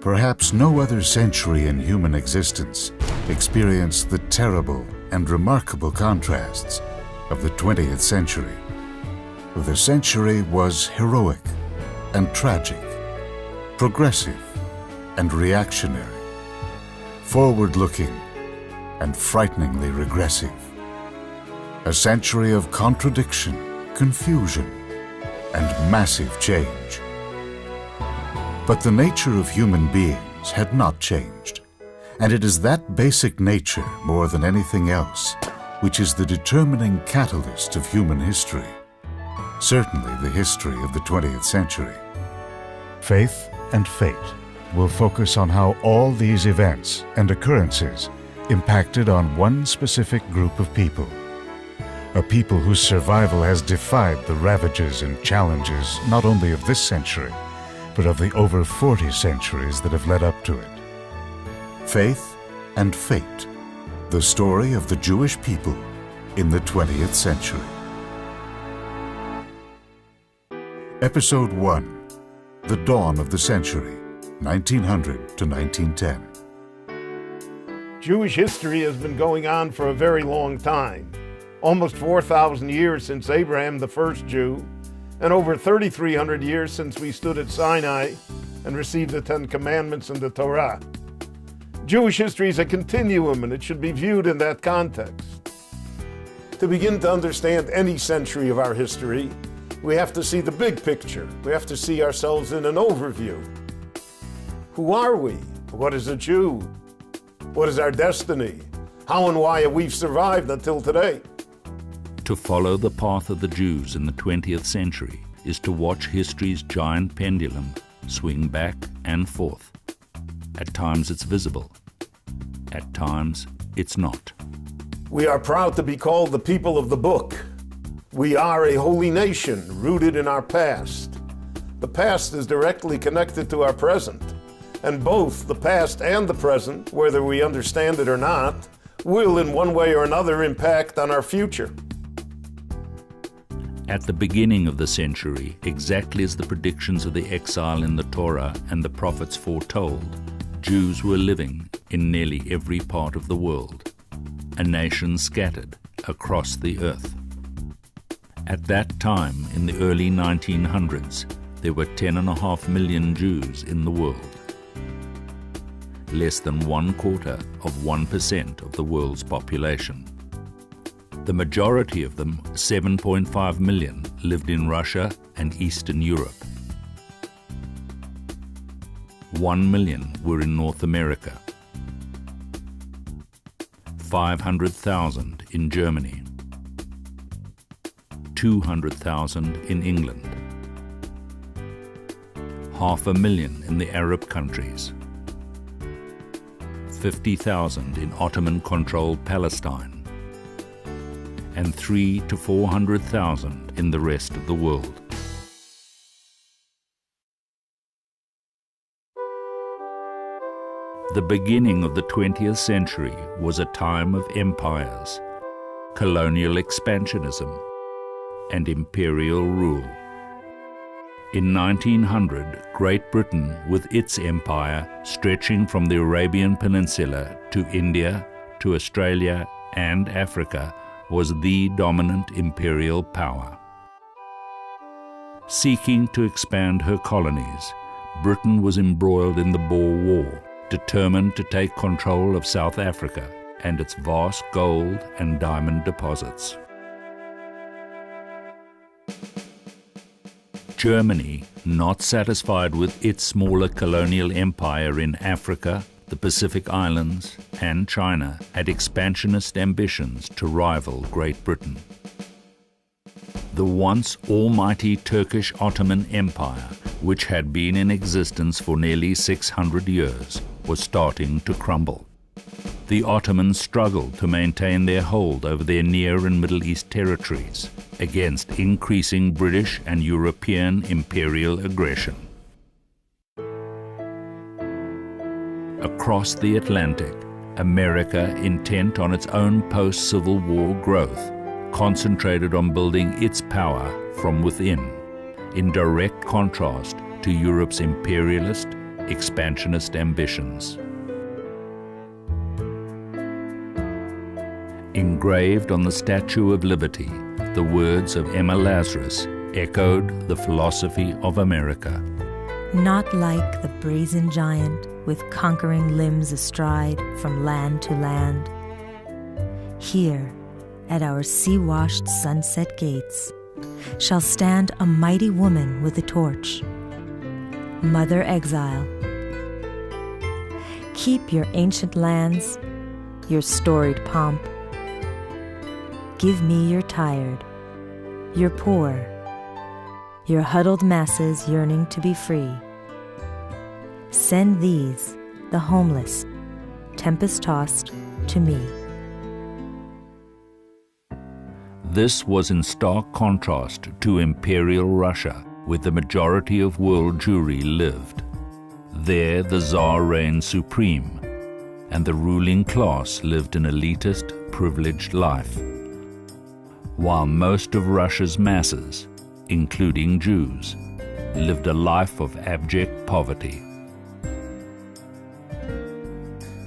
Perhaps no other century in human existence experienced the terrible and remarkable contrasts of the 20th century. The century was heroic and tragic, progressive and reactionary, forward-looking and frighteningly regressive. A century of contradiction, confusion, and massive change. But the nature of human beings had not changed, and it is that basic nature more than anything else which is the determining catalyst of human history, certainly the history of the 20th century. Faith and Fate will focus on how all these events and occurrences impacted on one specific group of people. A people whose survival has defied the ravages and challenges not only of this century, but of the over 40 centuries that have led up to it. Faith and Fate, the story of the Jewish people in the 20th century. Episode 1, The Dawn of the Century, 1900 to 1910. Jewish history has been going on for a very long time. Almost 4,000 years since Abraham, the first Jew, and over 3,300 years since we stood at Sinai and received the Ten Commandments and the Torah. Jewish history is a continuum, and it should be viewed in that context. To begin to understand any century of our history, we have to see the big picture. We have to see ourselves in an overview. Who are we? What is a Jew? What is our destiny? How and why have we survived until today? To follow the path of the Jews in the 20th century is to watch history's giant pendulum swing back and forth. At times it's visible, at times it's not. We are proud to be called the people of the book. We are a holy nation rooted in our past. The past is directly connected to our present, and both the past and the present, whether we understand it or not, will in one way or another impact on our future. At the beginning of the century, exactly as the predictions of the exile in the Torah and the prophets foretold, Jews were living in nearly every part of the world, a nation scattered across the earth. At that time, in the early 1900s, there were 10.5 million Jews in the world. Less than 1/4% of the world's population. The majority of them, 7.5 million, lived in Russia and Eastern Europe. 1 million were in North America. 500,000 in Germany. 200,000 in England. 500,000 in the Arab countries. 50,000 in Ottoman-controlled Palestine. And 300,000 to 400,000 in the rest of the world. The beginning of the 20th century was a time of empires, colonial expansionism, and imperial rule. In 1900, Great Britain, with its empire stretching from the Arabian Peninsula to India, to Australia and Africa, was the dominant imperial power. Seeking to expand her colonies, Britain was embroiled in the Boer War, determined to take control of South Africa and its vast gold and diamond deposits. Germany, not satisfied with its smaller colonial empire in Africa, the Pacific Islands, and China, had expansionist ambitions to rival Great Britain. The once almighty Turkish Ottoman Empire, which had been in existence for nearly 600 years, was starting to crumble. The Ottomans struggled to maintain their hold over their Near and Middle East territories against increasing British and European imperial aggression. Across the Atlantic, America, intent on its own post-Civil War growth, concentrated on building its power from within, in direct contrast to Europe's imperialist, expansionist ambitions. Engraved on the Statue of Liberty, the words of Emma Lazarus echoed the philosophy of America. Not like the brazen giant with conquering limbs astride from land to land. Here, at our sea-washed sunset gates, shall stand a mighty woman with a torch. Mother Exile, keep your ancient lands, your storied pomp. Give me your tired, your poor, your huddled masses yearning to be free. Send these, the homeless, tempest-tossed, to me. This was in stark contrast to Imperial Russia, where the majority of world Jewry lived. There the Tsar reigned supreme, and the ruling class lived an elitist, privileged life, while most of Russia's masses, including Jews, lived a life of abject poverty.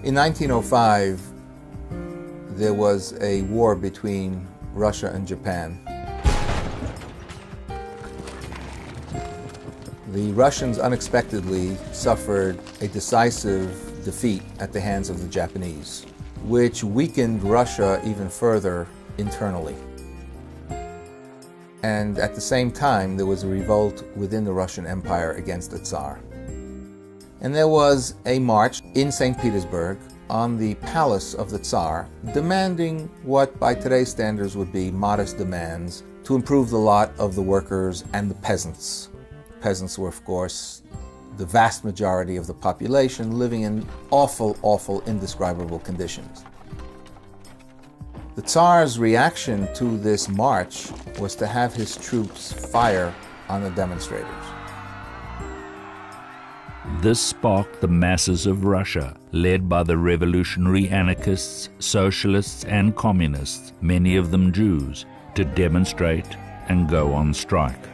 In 1905, there was a war between Russia and Japan. The Russians unexpectedly suffered a decisive defeat at the hands of the Japanese, which weakened Russia even further internally. And at the same time, there was a revolt within the Russian Empire against the Tsar. And there was a march in St. Petersburg on the palace of the Tsar, demanding what by today's standards would be modest demands to improve the lot of the workers and the peasants. Peasants were, of course, the vast majority of the population living in awful, awful, indescribable conditions. The Tsar's reaction to this march was to have his troops fire on the demonstrators. This sparked the masses of Russia, led by the revolutionary anarchists, socialists, and communists, many of them Jews, to demonstrate and go on strike.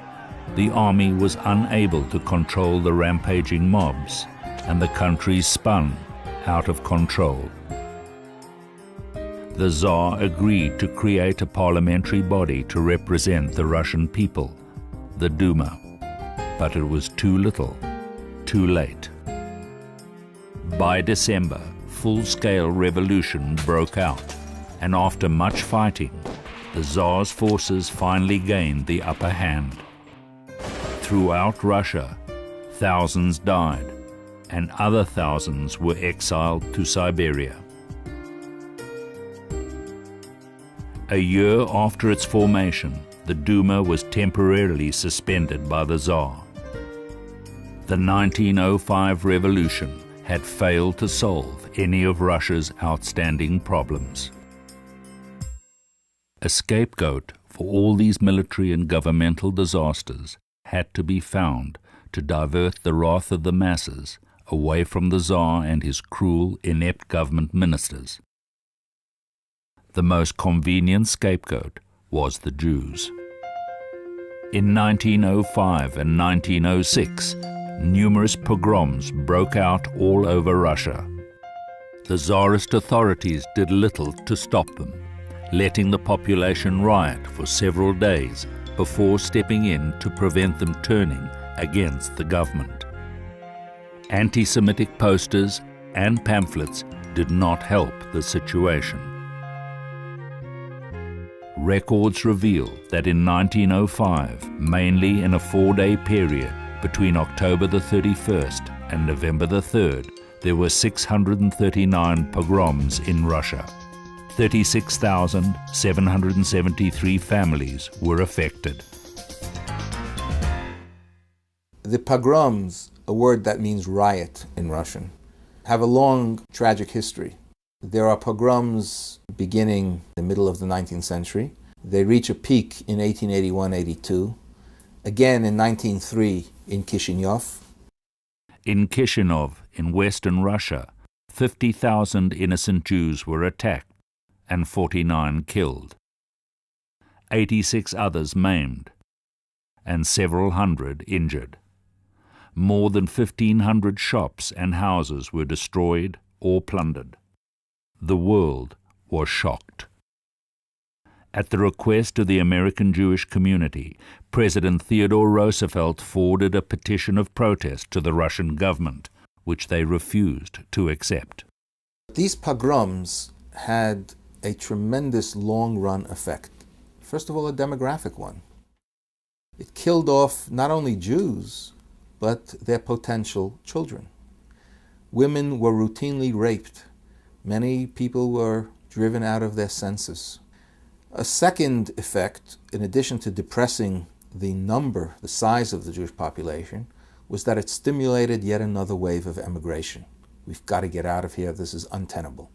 The army was unable to control the rampaging mobs, and the country spun out of control. The Tsar agreed to create a parliamentary body to represent the Russian people, the Duma. But it was too little, too late. By December, full-scale revolution broke out, and after much fighting, the Tsar's forces finally gained the upper hand. Throughout Russia, thousands died, and other thousands were exiled to Siberia. A year after its formation, the Duma was temporarily suspended by the Tsar. The 1905 revolution had failed to solve any of Russia's outstanding problems. A scapegoat for all these military and governmental disasters had to be found to divert the wrath of the masses away from the Tsar and his cruel, inept government ministers. The most convenient scapegoat was the Jews. In 1905 and 1906, numerous pogroms broke out all over Russia. The Tsarist authorities did little to stop them, letting the population riot for several days before stepping in to prevent them turning against the government. Anti-Semitic posters and pamphlets did not help the situation. Records reveal that in 1905, mainly in a 4-day period between October the 31st and November the 3rd, there were 639 pogroms in Russia. 36,773 families were affected. The pogroms, a word that means riot in Russian, have a long, tragic history. There are pogroms beginning in the middle of the 19th century. They reach a peak in 1881-82, again in 1903 in Kishinev. In Kishinev, in western Russia, 50,000 innocent Jews were attacked and 49 killed, 86 others maimed, and several hundred injured. more than 1,500 shops and houses were destroyed or plundered. The world was shocked. At the request of the American Jewish community, President Theodore Roosevelt forwarded a petition of protest to the Russian government, which they refused to accept. These pogroms had a tremendous long-run effect. First of all, a demographic one. It killed off not only Jews, but their potential children. Women were routinely raped. Many people were driven out of their senses. A second effect, in addition to depressing the size of the Jewish population, was that it stimulated yet another wave of emigration. We've got to get out of here. This is untenable.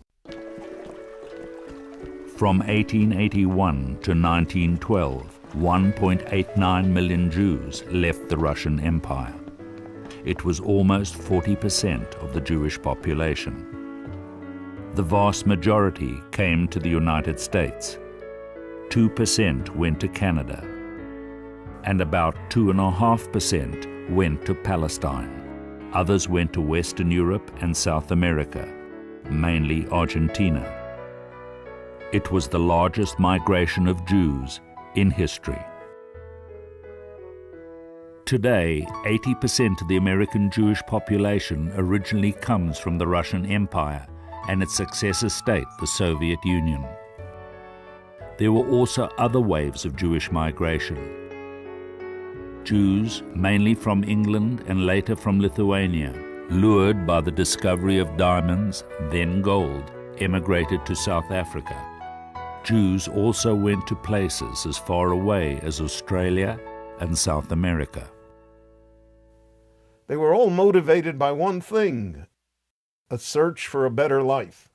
From 1881 to 1912, 1.89 million Jews left the Russian Empire. It was almost 40% of the Jewish population. The vast majority came to the United States. 2% went to Canada, and about 2.5% went to Palestine. Others went to Western Europe and South America, mainly Argentina. It was the largest migration of Jews in history. Today, 80% of the American Jewish population originally comes from the Russian Empire and its successor state, the Soviet Union. There were also other waves of Jewish migration. Jews, mainly from England and later from Lithuania, lured by the discovery of diamonds, then gold, emigrated to South Africa. Jews also went to places as far away as Australia and South America. They were all motivated by one thing: a search for a better life.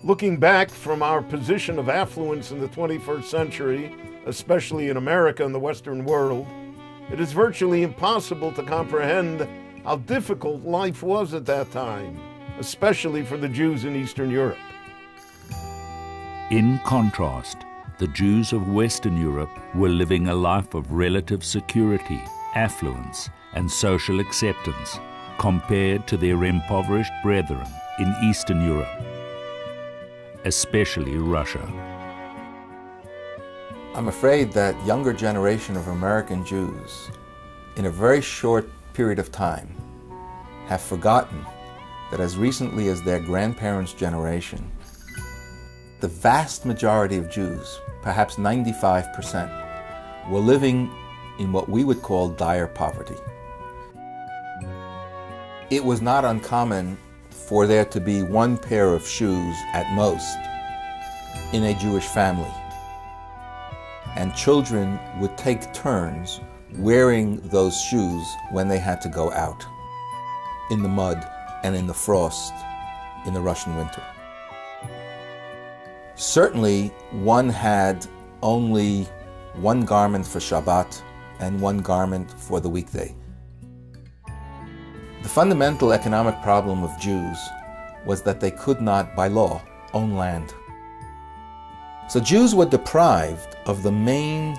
Looking back from our position of affluence in the 21st century, especially in America and the Western world, it is virtually impossible to comprehend how difficult life was at that time, especially for the Jews in Eastern Europe. In contrast, the Jews of Western Europe were living a life of relative security, affluence, and social acceptance compared to their impoverished brethren in Eastern Europe, especially Russia. I'm afraid that younger generation of American Jews, in a very short period of time, have forgotten that as recently as their grandparents' generation, the vast majority of Jews, perhaps 95%, were living in what we would call dire poverty. It was not uncommon for there to be one pair of shoes at most in a Jewish family. And children would take turns wearing those shoes when they had to go out in the mud and in the frost in the Russian winter. Certainly, one had only one garment for Shabbat and one garment for the weekday. The fundamental economic problem of Jews was that they could not, by law, own land. So Jews were deprived of the main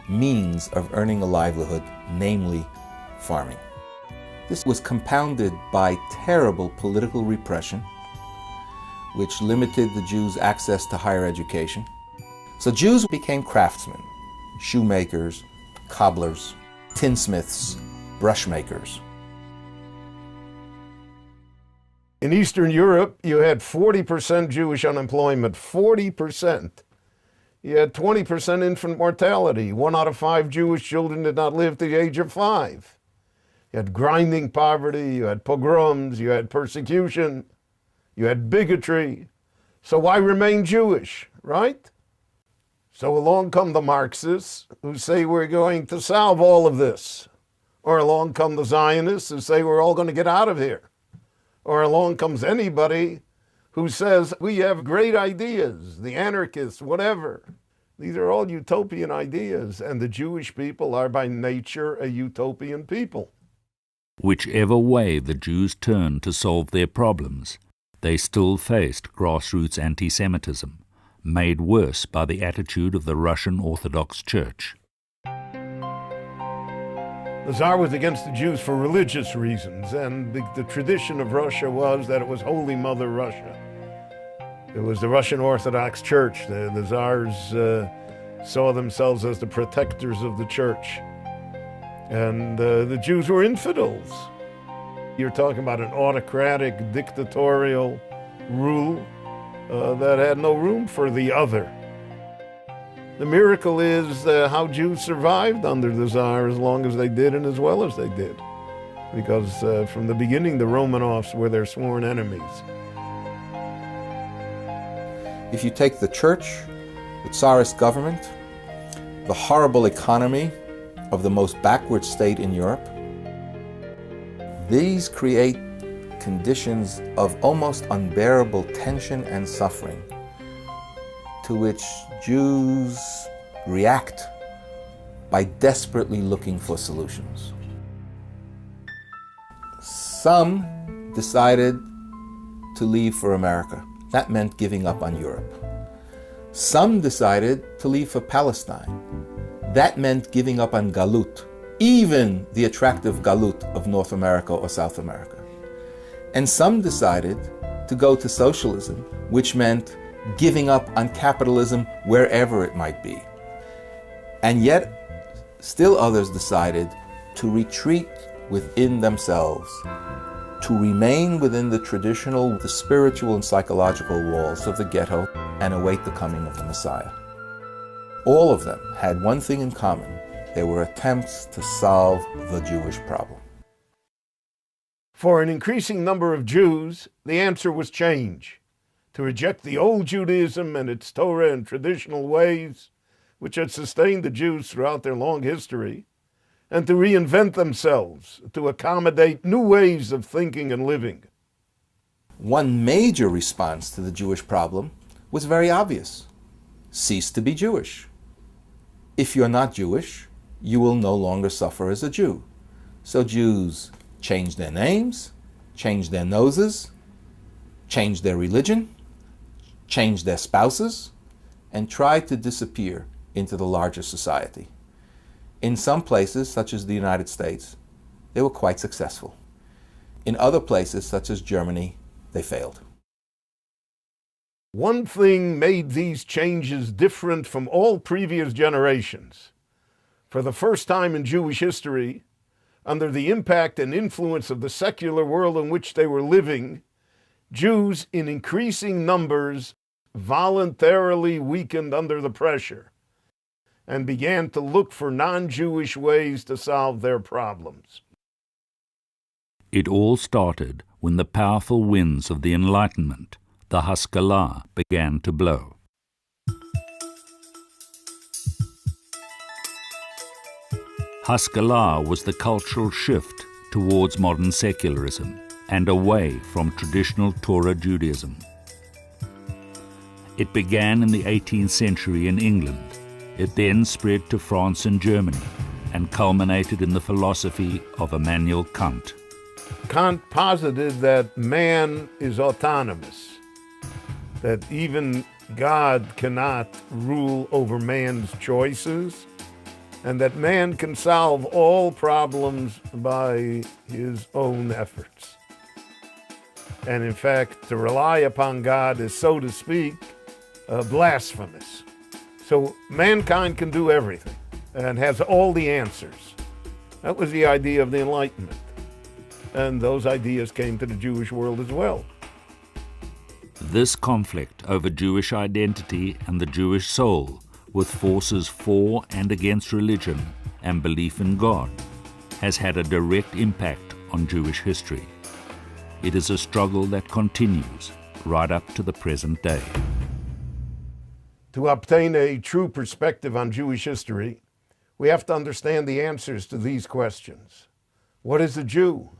means of earning a livelihood, namely farming. This was compounded by terrible political repression, which limited the Jews' access to higher education. So Jews became craftsmen, shoemakers, cobblers, tinsmiths, brushmakers. In Eastern Europe, you had 40% Jewish unemployment, 40%. You had 20% infant mortality. 1 out of 5 Jewish children did not live to the age of 5. You had grinding poverty, you had pogroms, you had persecution, you had bigotry. So why remain Jewish, right? So along come the Marxists who say we're going to solve all of this. Or along come the Zionists who say we're all going to get out of here. Or along comes anybody who says we have great ideas, the anarchists, whatever. These are all utopian ideas, and the Jewish people are by nature a utopian people. Whichever way the Jews turned to solve their problems, they still faced grassroots anti-Semitism, made worse by the attitude of the Russian Orthodox Church. The The Tsar was against the Jews for religious reasons, and the tradition of Russia was that it was Holy Mother Russia. It was the Russian Orthodox Church. The Tsars saw themselves as the protectors of the church. And the Jews were infidels. You're talking about an autocratic, dictatorial rule that had no room for the other. The miracle is how Jews survived under the Tsar as long as they did and as well as they did. Because from the beginning, the Romanovs were their sworn enemies. If you take the church, the Tsarist government, the horrible economy of the most backward state in Europe, these create conditions of almost unbearable tension and suffering to which Jews react by desperately looking for solutions. Some decided to leave for America. That meant giving up on Europe. Some decided to leave for Palestine. That meant giving up on Galut, even the attractive Galut of North America or South America. And some decided to go to socialism, which meant giving up on capitalism wherever it might be. And yet, still others decided to retreat within themselves, to remain within the traditional, the spiritual and psychological walls of the ghetto and await the coming of the Messiah. All of them had one thing in common. They were attempts to solve the Jewish problem. For an increasing number of Jews, the answer was change, to reject the old Judaism and its Torah and traditional ways, which had sustained the Jews throughout their long history, and to reinvent themselves, to accommodate new ways of thinking and living. One major response to the Jewish problem was very obvious. Cease to be Jewish. If you're not Jewish, you will no longer suffer as a Jew. So Jews changed their names, changed their noses, changed their religion, changed their spouses, and tried to disappear into the larger society. In some places, such as the United States, they were quite successful. In other places, such as Germany, they failed. One thing made these changes different from all previous generations. For the first time in Jewish history, under the impact and influence of the secular world in which they were living, Jews in increasing numbers voluntarily weakened under the pressure and began to look for non-Jewish ways to solve their problems. It all started when the powerful winds of the Enlightenment, the Haskalah, began to blow. Haskalah was the cultural shift towards modern secularism and away from traditional Torah Judaism. It began in the 18th century in England. It then spread to France and Germany and culminated in the philosophy of Immanuel Kant. Kant posited that man is autonomous, that even God cannot rule over man's choices, and that man can solve all problems by his own efforts. And in fact, to rely upon God is, so to speak, blasphemous. So mankind can do everything and has all the answers. That was the idea of the Enlightenment. And those ideas came to the Jewish world as well. This conflict over Jewish identity and the Jewish soul, with forces for and against religion and belief in God, has had a direct impact on Jewish history. It is a struggle that continues right up to the present day. To obtain a true perspective on Jewish history, we have to understand the answers to these questions. What is a Jew?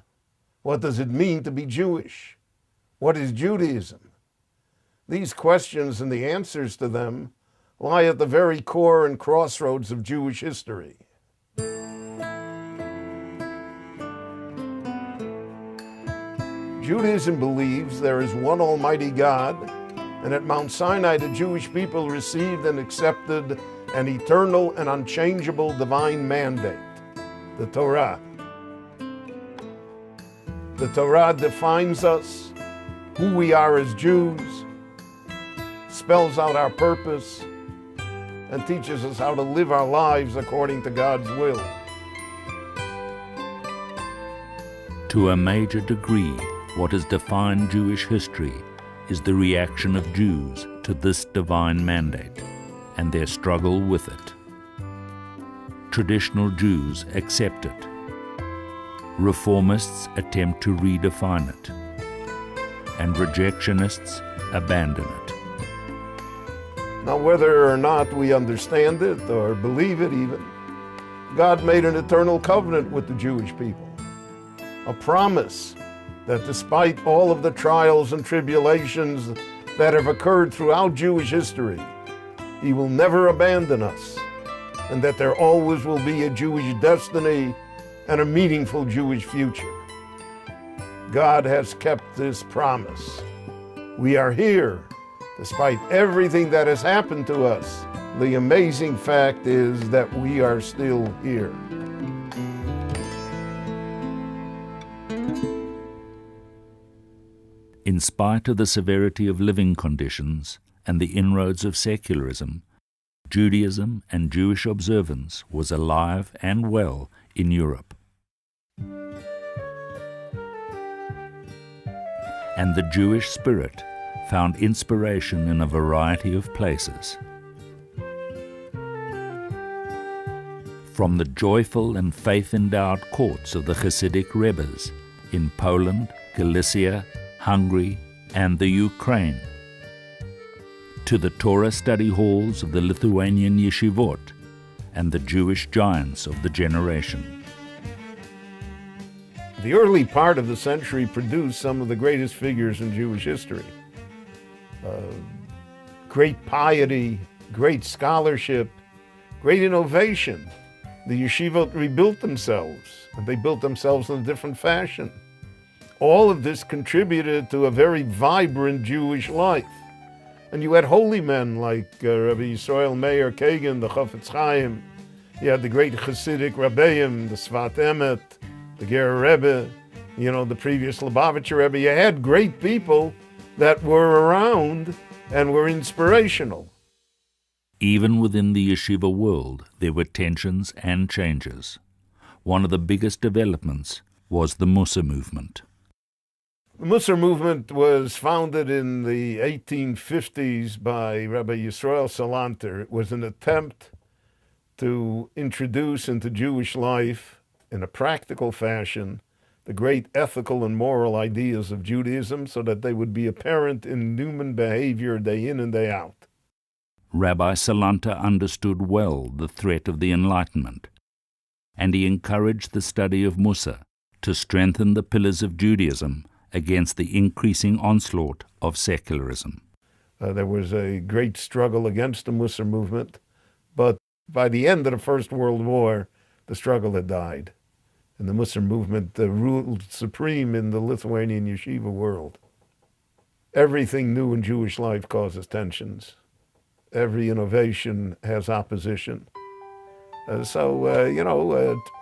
What does it mean to be Jewish? What is Judaism? These questions and the answers to them lie at the very core and crossroads of Jewish history. Judaism believes there is one Almighty God, and at Mount Sinai the Jewish people received and accepted an eternal and unchangeable divine mandate the Torah. The Torah defines us, who we are as Jews, spells out our purpose, and teaches us how to live our lives according to God's will. To a major degree, what has defined Jewish history is the reaction of Jews to this divine mandate and their struggle with it. Traditional Jews accept it. Reformists attempt to redefine it, and rejectionists abandon it. Now, whether or not we understand it or believe it even, God made an eternal covenant with the Jewish people. A promise that despite all of the trials and tribulations that have occurred throughout Jewish history, He will never abandon us, and that there always will be a Jewish destiny and a meaningful Jewish future. God has kept this promise. We are here, despite everything that has happened to us. The amazing fact is that we are still here. In spite of the severity of living conditions and the inroads of secularism, Judaism and Jewish observance was alive and well in Europe. And the Jewish spirit found inspiration in a variety of places. From the joyful and faith-endowed courts of the Hasidic Rebbes in Poland, Galicia, Hungary, and the Ukraine, to the Torah study halls of the Lithuanian yeshivot and the Jewish giants of the generation. The early part of the century produced some of the greatest figures in Jewish history. Great piety, great scholarship, great innovation. The yeshivot rebuilt themselves, and they built themselves in a different fashion. All of this contributed to a very vibrant Jewish life. And you had holy men like Rabbi Yisrael Meir Kagan, the Chafetz Chaim. You had the great Hasidic Rabbeim, the Svat Emet, the Ger Rebbe, the previous Lubavitcher Rebbe. You had great people that were around and were inspirational. Even within the yeshiva world, there were tensions and changes. One of the biggest developments was the Mussar movement. The Mussar movement was founded in the 1850s by Rabbi Yisrael Salanter. It was an attempt to introduce into Jewish life, in a practical fashion, the great ethical and moral ideas of Judaism so that they would be apparent in human behavior day in and day out. Rabbi Salanter understood well the threat of the Enlightenment, and he encouraged the study of Mussar to strengthen the pillars of Judaism against the increasing onslaught of secularism. There was a great struggle against the Mussar movement, but by the end of the First World War, the struggle had died, and the Mussar movement ruled supreme in the Lithuanian yeshiva world. Everything new in Jewish life causes tensions. Every innovation has opposition.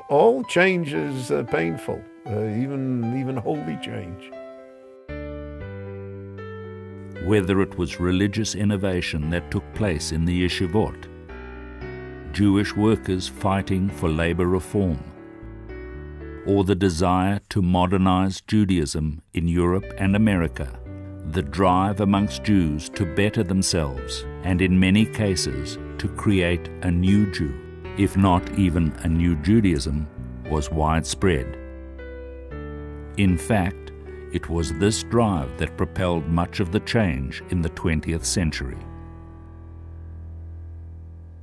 All change is painful, even holy change. Whether it was religious innovation that took place in the yeshivot, Jewish workers fighting for labor reform, or the desire to modernize Judaism in Europe and America, the drive amongst Jews to better themselves and in many cases to create a new Jew, if not even a new Judaism, was widespread. In fact, it was this drive that propelled much of the change in the 20th century.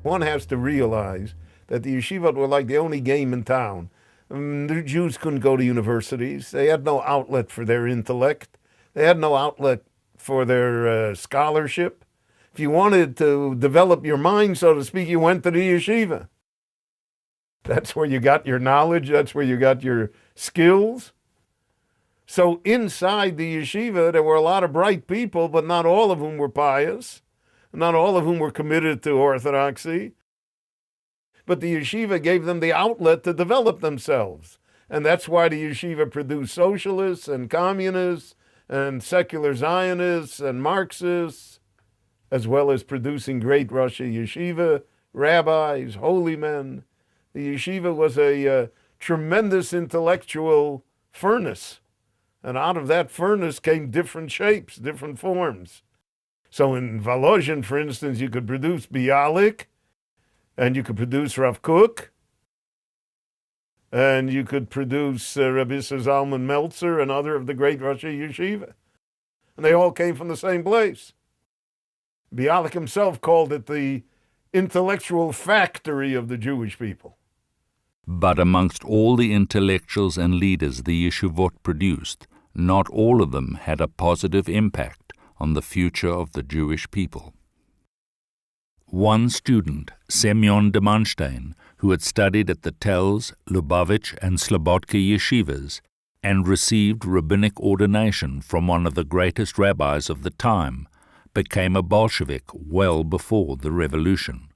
One has to realize that the yeshivot were like the only game in town. The Jews couldn't go to universities. They had no outlet for their intellect. They had no outlet for their scholarship. If you wanted to develop your mind, so to speak, you went to the yeshiva. That's where you got your knowledge. That's where you got your skills. So inside the yeshiva, there were a lot of bright people, but not all of whom were pious. Not all of whom were committed to orthodoxy. but the yeshiva gave them the outlet to develop themselves. And that's why the yeshiva produced socialists and communists and secular Zionists and Marxists, as well as producing great Rosh Yeshiva, rabbis, holy men. The yeshiva was a tremendous intellectual furnace. And out of that furnace came different shapes, different forms. So in Volozhin, for instance, you could produce Bialik, and you could produce Rav Kook, and you could produce Rabbi Zalman Meltzer and other of the great Rosh Yeshiva. And they all came from the same place. Bialik himself called it the intellectual factory of the Jewish people. But amongst all the intellectuals and leaders the Yeshivot produced, not all of them had a positive impact on the future of the Jewish people. One student, Semyon de Manstein, who had studied at the Telz, Lubavitch, and Slobodka yeshivas, and received rabbinic ordination from one of the greatest rabbis of the time, became a Bolshevik well before the revolution.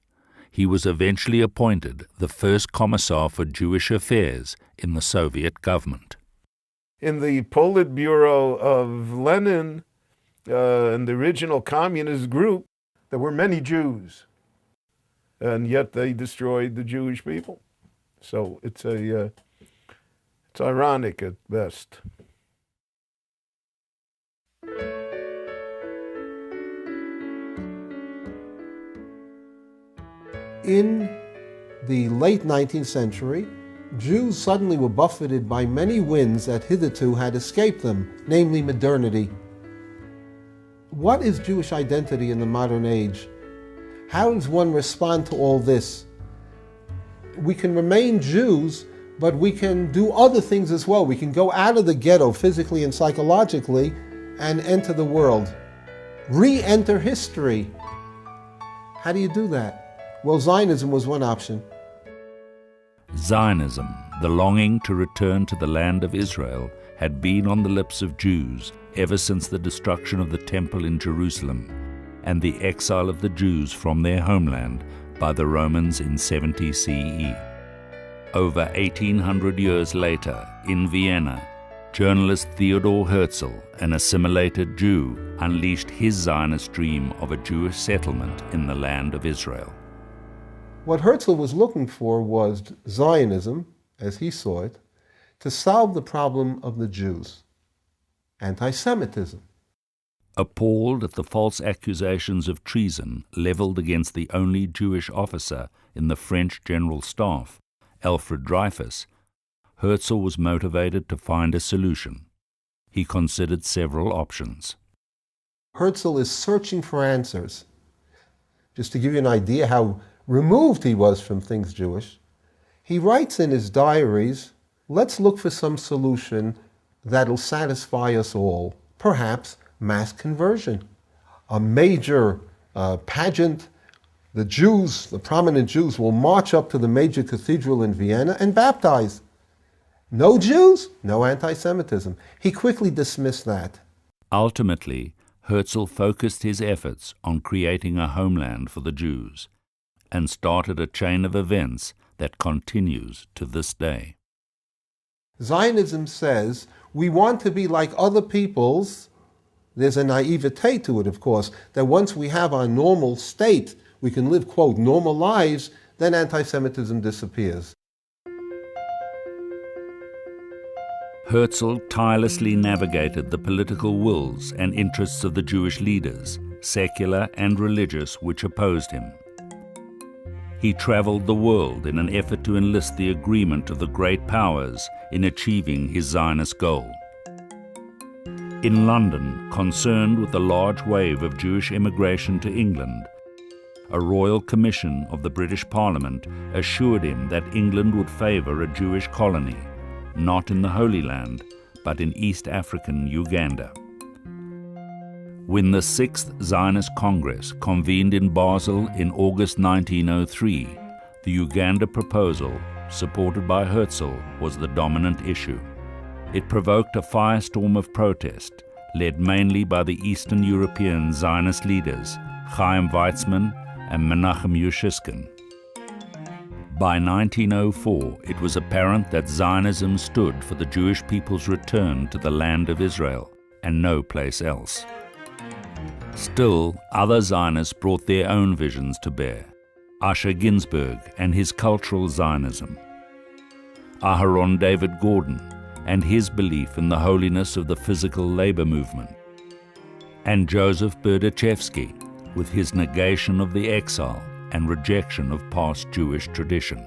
He was eventually appointed the first commissar for Jewish affairs in the Soviet government. In the Politburo of Lenin and the original communist group, there were many Jews, and yet they destroyed the Jewish people. So it's ironic at best. In the late 19th century, Jews suddenly were buffeted by many winds that hitherto had escaped them, namely modernity. What is Jewish identity in the modern age? How does one respond to all this? We can remain Jews, but we can do other things as well. We can go out of the ghetto physically and psychologically and enter the world. Re-enter history. How do you do that? Well, Zionism was one option. Zionism, the longing to return to the land of Israel, had been on the lips of Jews ever since the destruction of the Temple in Jerusalem and the exile of the Jews from their homeland by the Romans in 70 CE. Over 1800 years later, in Vienna, journalist Theodor Herzl, an assimilated Jew, unleashed his Zionist dream of a Jewish settlement in the land of Israel. What Herzl was looking for was Zionism, as he saw it, to solve the problem of the Jews. Anti-Semitism. Appalled at the false accusations of treason leveled against the only Jewish officer in the French General Staff, Alfred Dreyfus, Herzl was motivated to find a solution. He considered several options. Herzl is searching for answers. Just to give you an idea how removed he was from things Jewish, he writes in his diaries, let's look for some solution that'll satisfy us all. Perhaps mass conversion. A major pageant. The Jews, the prominent Jews, will march up to the major cathedral in Vienna and baptize. No Jews, no anti-Semitism. He quickly dismissed that. Ultimately, Herzl focused his efforts on creating a homeland for the Jews and started a chain of events that continues to this day. Zionism says we want to be like other peoples. There's a naivete to it, of course, that once we have our normal state, we can live, quote, normal lives, then anti-Semitism disappears. Herzl tirelessly navigated the political wills and interests of the Jewish leaders, secular and religious, which opposed him. He traveled the world in an effort to enlist the agreement of the great powers in achieving his Zionist goal. In London, concerned with the large wave of Jewish immigration to England, a royal commission of the British Parliament assured him that England would favour a Jewish colony, not in the Holy Land, but in East African Uganda. When the Sixth Zionist Congress convened in Basel in August 1903, the Uganda proposal, supported by Herzl, was the dominant issue. It provoked a firestorm of protest, led mainly by the Eastern European Zionist leaders, Chaim Weizmann and Menachem Yushchiskin. By 1904, it was apparent that Zionism stood for the Jewish people's return to the land of Israel and no place else. Still, other Zionists brought their own visions to bear. Asher Ginsburg and his cultural Zionism, Aharon David Gordon and his belief in the holiness of the physical labor movement, and Joseph Berdichevsky with his negation of the exile and rejection of past Jewish tradition.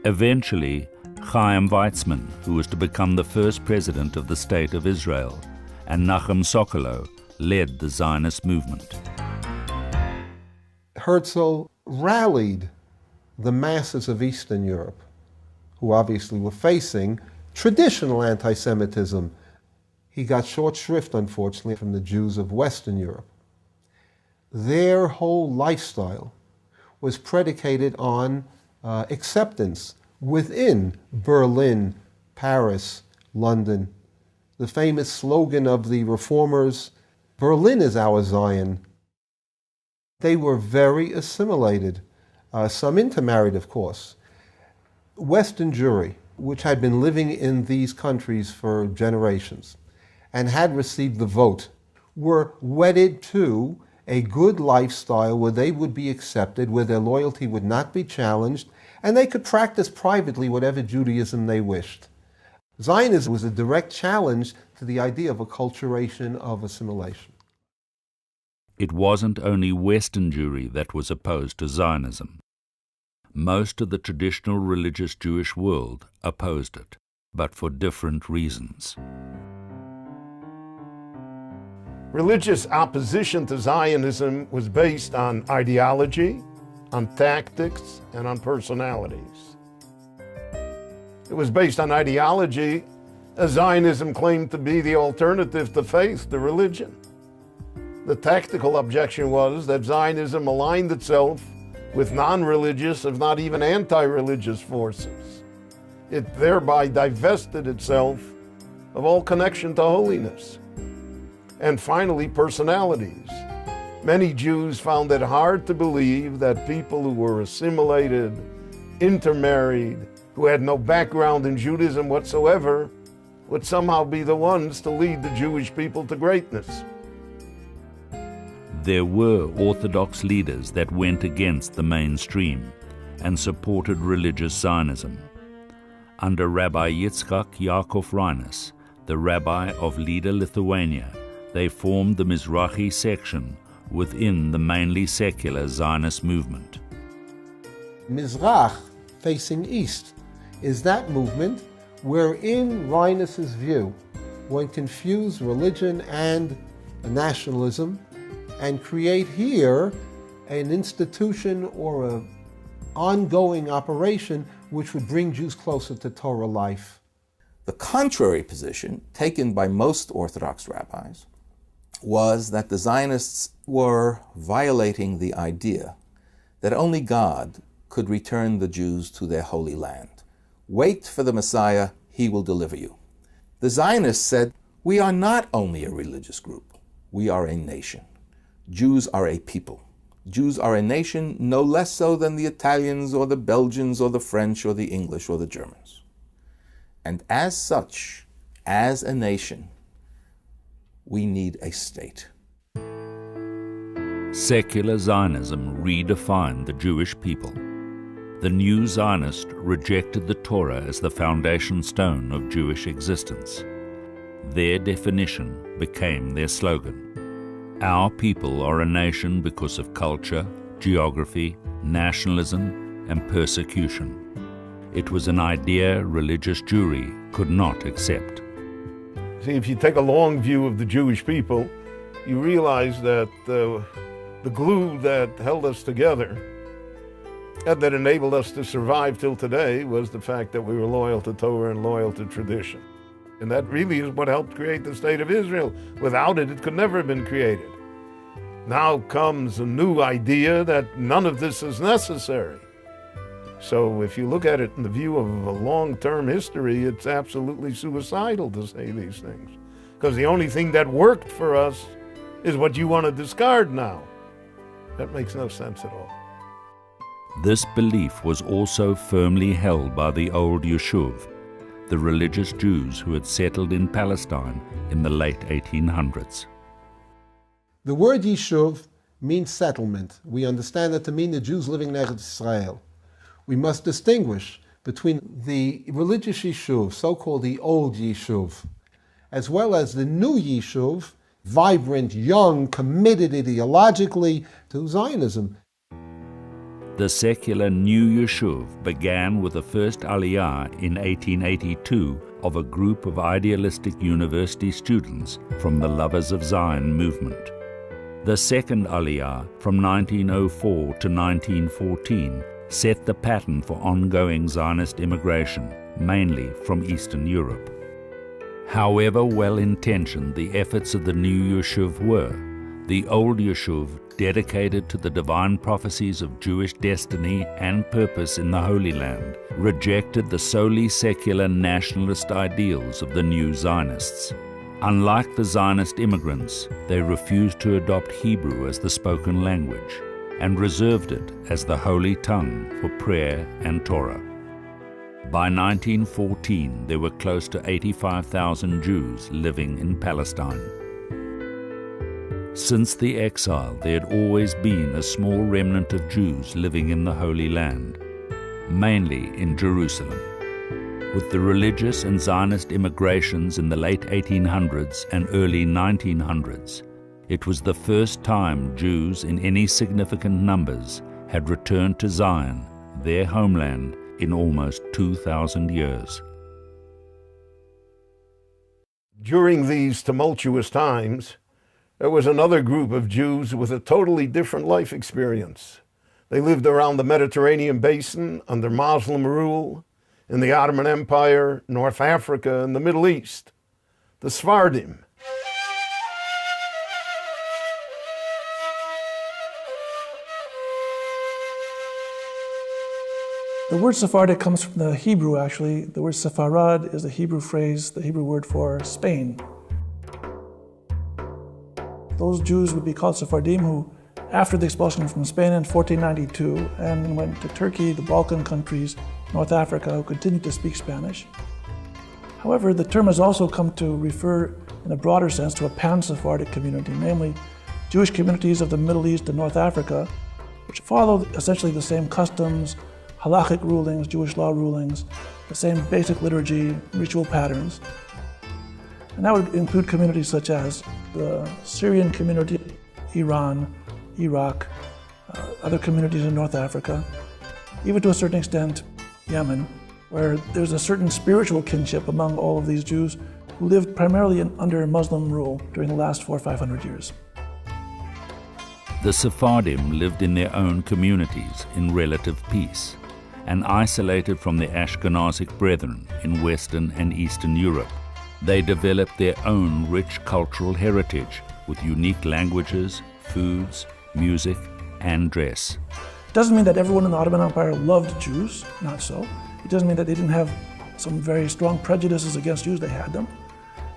Eventually, Chaim Weizmann, who was to become the first president of the State of Israel, and Nachum Sokolow led the Zionist movement. Herzl rallied the masses of Eastern Europe, who obviously were facing traditional anti-Semitism. He got short shrift, unfortunately, from the Jews of Western Europe. Their whole lifestyle was predicated on acceptance within Berlin, Paris, London. The famous slogan of the reformers, "Berlin is our Zion." They were very assimilated, some intermarried, of course. Western Jewry, which had been living in these countries for generations and had received the vote, were wedded to a good lifestyle where they would be accepted, where their loyalty would not be challenged, and they could practice privately whatever Judaism they wished. Zionism was a direct challenge to the idea of acculturation of assimilation. It wasn't only Western Jewry that was opposed to Zionism. Most of the traditional religious Jewish world opposed it, but for different reasons. Religious opposition to Zionism was based on ideology, on tactics, and on personalities. It was based on ideology, as Zionism claimed to be the alternative to faith, to religion. The tactical objection was that Zionism aligned itself with non-religious, if not even anti-religious forces. It thereby divested itself of all connection to holiness. And finally, personalities. Many Jews found it hard to believe that people who were assimilated, intermarried, who had no background in Judaism whatsoever, would somehow be the ones to lead the Jewish people to greatness. There were Orthodox leaders that went against the mainstream and supported religious Zionism. Under Rabbi Yitzchak Yaakov Reines, the rabbi of Lida, Lithuania, they formed the Mizrahi section within the mainly secular Zionist movement. Mizrach, facing east, is that movement wherein Reines's view, one confuse religion and nationalism and create here an institution or an ongoing operation which would bring Jews closer to Torah life. The contrary position, taken by most Orthodox rabbis, was that the Zionists were violating the idea that only God could return the Jews to their holy land. Wait for the Messiah, he will deliver you. The Zionists said, we are not only a religious group, we are a nation. Jews are a people. Jews are a nation no less so than the Italians or the Belgians or the French or the English or the Germans. And as such, as a nation, we need a state. Secular Zionism redefined the Jewish people. The new Zionists rejected the Torah as the foundation stone of Jewish existence. Their definition became their slogan. Our people are a nation because of culture, geography, nationalism, and persecution. It was an idea religious Jewry could not accept. See, if you take a long view of the Jewish people, you realize that the glue that held us together and that enabled us to survive till today was the fact that we were loyal to Torah and loyal to tradition. And that really is what helped create the State of Israel. Without it, it could never have been created. Now comes a new idea that none of this is necessary. So if you look at it in the view of a long-term history, it's absolutely suicidal to say these things. Because the only thing that worked for us is what you want to discard now. That makes no sense at all. This belief was also firmly held by the old Yeshuv, the religious Jews who had settled in Palestine in the late 1800s. The word Yishuv means settlement. We understand that to mean the Jews living in Eretz Israel. We must distinguish between the religious Yishuv, so-called the old Yishuv, as well as the new Yishuv, vibrant, young, committed ideologically to Zionism. The secular New Yeshuv began with the first Aliyah in 1882 of a group of idealistic university students from the Lovers of Zion movement. The second Aliyah, from 1904 to 1914, set the pattern for ongoing Zionist immigration, mainly from Eastern Europe. However well-intentioned the efforts of the New Yeshuv were, the old Yeshuv, dedicated to the divine prophecies of Jewish destiny and purpose in the Holy Land, rejected the solely secular nationalist ideals of the new Zionists. Unlike the Zionist immigrants, they refused to adopt Hebrew as the spoken language and reserved it as the holy tongue for prayer and Torah. By 1914, there were close to 85,000 Jews living in Palestine. Since the exile, there had always been a small remnant of Jews living in the Holy Land, mainly in Jerusalem. With the religious and Zionist immigrations in the late 1800s and early 1900s, it was the first time Jews in any significant numbers had returned to Zion, their homeland, in almost 2,000 years. During these tumultuous times, there was another group of Jews with a totally different life experience. They lived around the Mediterranean basin under Muslim rule, in the Ottoman Empire, North Africa, and the Middle East. The Sephardim. The word Sephardic comes from the Hebrew, actually. The word Sepharad is the Hebrew phrase, the Hebrew word for Spain. Those Jews would be called Sephardim who, after the expulsion from Spain in 1492 and went to Turkey, the Balkan countries, North Africa, who continued to speak Spanish. However, the term has also come to refer in a broader sense to a pan-Sephardic community, namely Jewish communities of the Middle East and North Africa, which follow essentially the same customs, halachic rulings, Jewish law rulings, the same basic liturgy, ritual patterns. And that would include communities such as the Syrian community, Iran, Iraq, other communities in North Africa, even to a certain extent, Yemen, where there's a certain spiritual kinship among all of these Jews who lived primarily under Muslim rule during the last 400 or 500 years. The Sephardim lived in their own communities in relative peace and isolated from their Ashkenazic brethren in Western and Eastern Europe. They developed their own rich cultural heritage with unique languages, foods, music, and dress. It doesn't mean that everyone in the Ottoman Empire loved Jews, not so. It doesn't mean that they didn't have some very strong prejudices against Jews, they had them.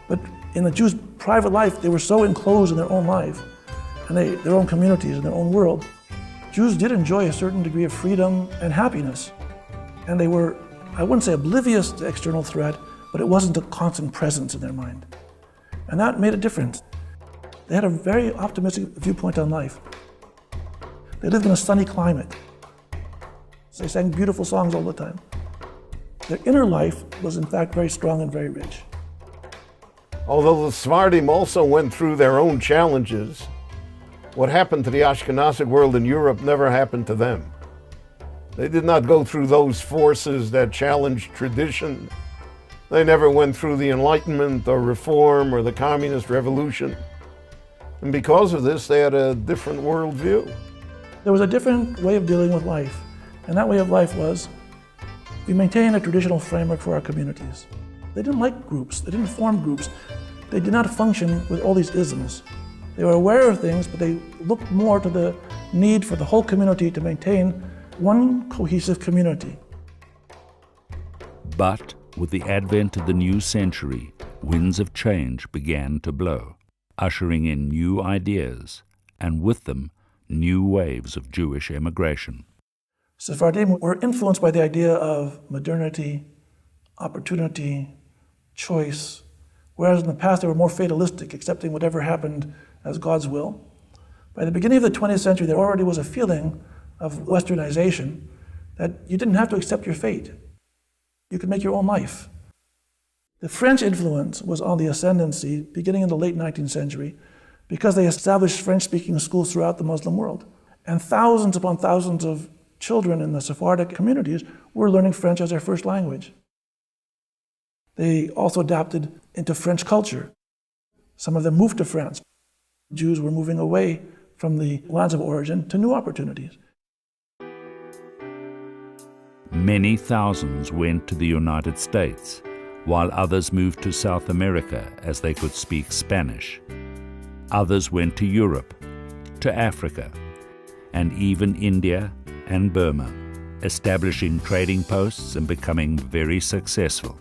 But in the Jews' private life, they were so enclosed in their own life, and their own communities, and their own world. Jews did enjoy a certain degree of freedom and happiness. And they were, I wouldn't say oblivious to external threat, but it wasn't a constant presence in their mind. And that made a difference. They had a very optimistic viewpoint on life. They lived in a sunny climate. They sang beautiful songs all the time. Their inner life was in fact very strong and very rich. Although the Sephardim also went through their own challenges, what happened to the Ashkenazic world in Europe never happened to them. They did not go through those forces that challenged tradition. They never went through the Enlightenment or Reform or the Communist Revolution. And because of this, they had a different worldview. There was a different way of dealing with life. And that way of life was, we maintain a traditional framework for our communities. They didn't like groups. They didn't form groups. They did not function with all these isms. They were aware of things, but they looked more to the need for the whole community to maintain one cohesive community. But with the advent of the new century, winds of change began to blow, ushering in new ideas, and with them, new waves of Jewish immigration. Sephardim were influenced by the idea of modernity, opportunity, choice, whereas in the past they were more fatalistic, accepting whatever happened as God's will. By the beginning of the 20th century, there already was a feeling of westernization that you didn't have to accept your fate. You could make your own life. The French influence was on the ascendancy beginning in the late 19th century because they established French-speaking schools throughout the Muslim world. And thousands upon thousands of children in the Sephardic communities were learning French as their first language. They also adapted into French culture. Some of them moved to France. Jews were moving away from the lands of origin to new opportunities. Many thousands went to the United States, while others moved to South America as they could speak Spanish. Others went to Europe, to Africa, and even India and Burma, establishing trading posts and becoming very successful.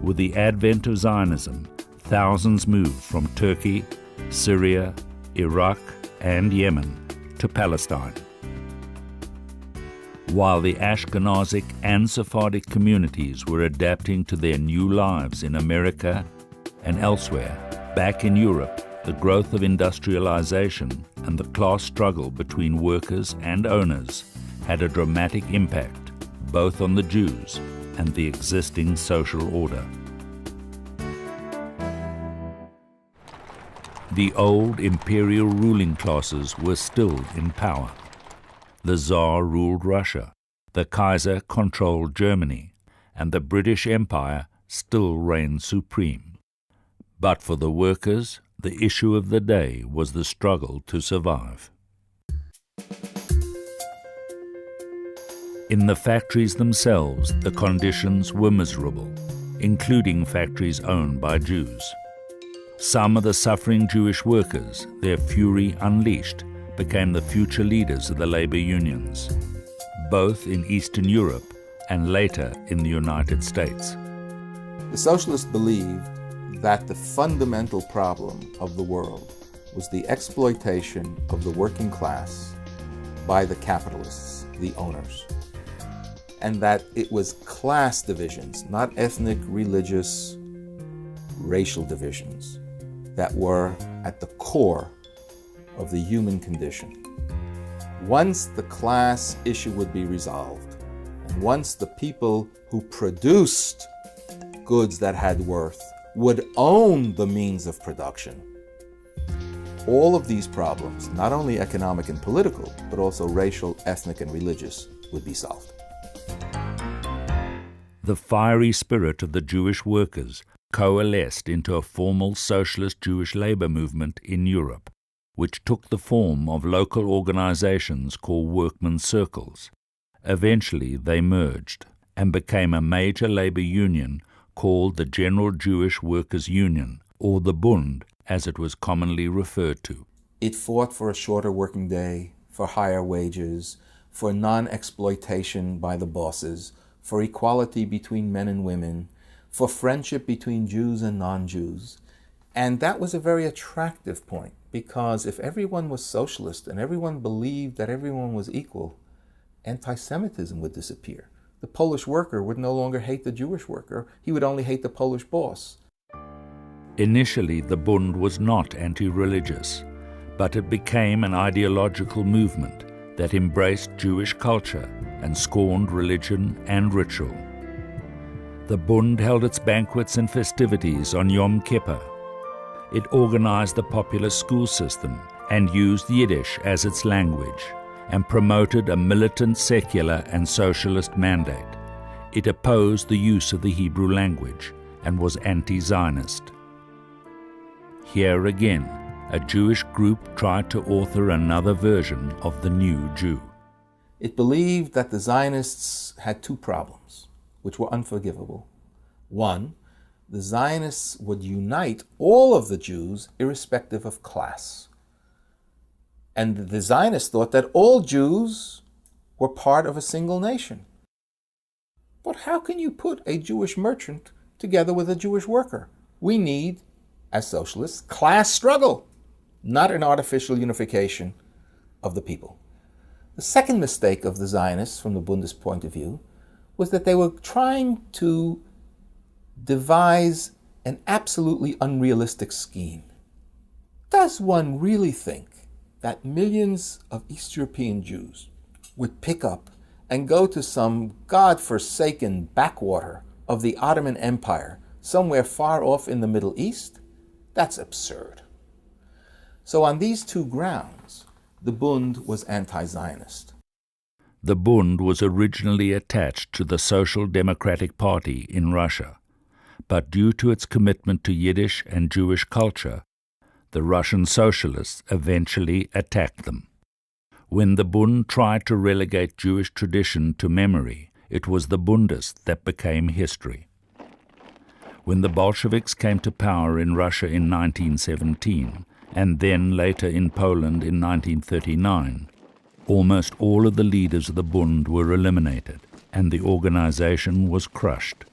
With the advent of Zionism, thousands moved from Turkey, Syria, Iraq, and Yemen to Palestine. While the Ashkenazic and Sephardic communities were adapting to their new lives in America and elsewhere, back in Europe, the growth of industrialization and the class struggle between workers and owners had a dramatic impact both on the Jews and the existing social order. The old imperial ruling classes were still in power. The Tsar ruled Russia, the Kaiser controlled Germany, and the British Empire still reigned supreme. But for the workers, the issue of the day was the struggle to survive. In the factories themselves, the conditions were miserable, including factories owned by Jews. Some of the suffering Jewish workers, their fury unleashed, became the future leaders of the labor unions, both in Eastern Europe and later in the United States. The socialists believed that the fundamental problem of the world was the exploitation of the working class by the capitalists, the owners, and that it was class divisions, not ethnic, religious, racial divisions, that were at the core of the human condition. Once the class issue would be resolved, and once the people who produced goods that had worth would own the means of production, all of these problems, not only economic and political, but also racial, ethnic, and religious, would be solved. The fiery spirit of the Jewish workers coalesced into a formal socialist Jewish labor movement in Europe, which took the form of local organizations called workmen's circles. Eventually they merged and became a major labor union called the General Jewish Workers' Union, or the Bund, as it was commonly referred to. It fought for a shorter working day, for higher wages, for non-exploitation by the bosses, for equality between men and women, for friendship between Jews and non-Jews. And that was a very attractive point, because if everyone was socialist and everyone believed that everyone was equal, anti-Semitism would disappear. The Polish worker would no longer hate the Jewish worker, he would only hate the Polish boss. Initially, the Bund was not anti-religious, but it became an ideological movement that embraced Jewish culture and scorned religion and ritual. The Bund held its banquets and festivities on Yom Kippur. It organized the popular school system and used Yiddish as its language, and promoted a militant secular and socialist mandate. It opposed the use of the Hebrew language and was anti-Zionist. Here again, a Jewish group tried to author another version of the new Jew. It believed that the Zionists had two problems, which were unforgivable. One, the Zionists would unite all of the Jews irrespective of class. And the Zionists thought that all Jews were part of a single nation. But how can you put a Jewish merchant together with a Jewish worker? We need, as socialists, class struggle, not an artificial unification of the people. The second mistake of the Zionists, from the Bundist point of view, was that they were trying to devise an absolutely unrealistic scheme. Does one really think that millions of East European Jews would pick up and go to some God-forsaken backwater of the Ottoman Empire somewhere far off in the Middle East? That's absurd. So on these two grounds, the Bund was anti-Zionist. The Bund was originally attached to the Social Democratic Party in Russia, but due to its commitment to Yiddish and Jewish culture, the Russian socialists eventually attacked them. When the Bund tried to relegate Jewish tradition to memory, it was the Bundists that became history. When the Bolsheviks came to power in Russia in 1917, and then later in Poland in 1939, almost all of the leaders of the Bund were eliminated, and the organization was crushed.